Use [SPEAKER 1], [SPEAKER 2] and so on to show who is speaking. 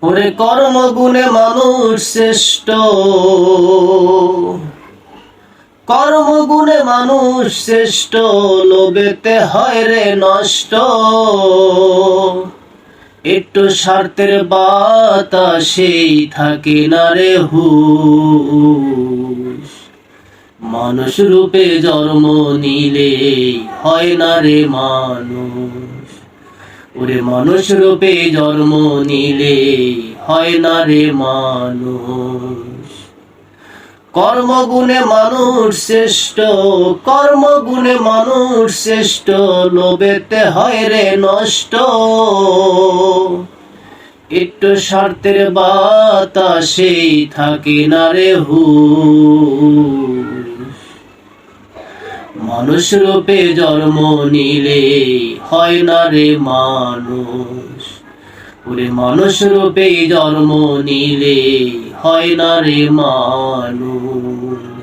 [SPEAKER 1] ওরে কর্মগুণে মানুষ শ্রেষ্ঠ, কর্মগুণে মানুষ শ্রেষ্ঠ, লোভেতে হয় রে নষ্ট। একটু স্বার্থের বাতাসেই থাকে না রে হুঁশ। মানুষ রূপে জন্ম নিলে হয় না রে মানুষ। ওরে মানুষ রূপে জন্ম নিলে হয় না রে মানুষ। কর্মগুণে মানুষ শ্রেষ্ঠ, কর্মগুণে মানুষ শ্রেষ্ঠ, লোভেতে হয় রে নষ্ট। একটু স্বার্থের বাতাসেই থাকে না রে হুঁশ। মানুষ রূপে জন্ম নিলে হয় না রে মানুষ। ওরে মানুষ রূপে জন্ম নিলে হয় না রে মানুষ।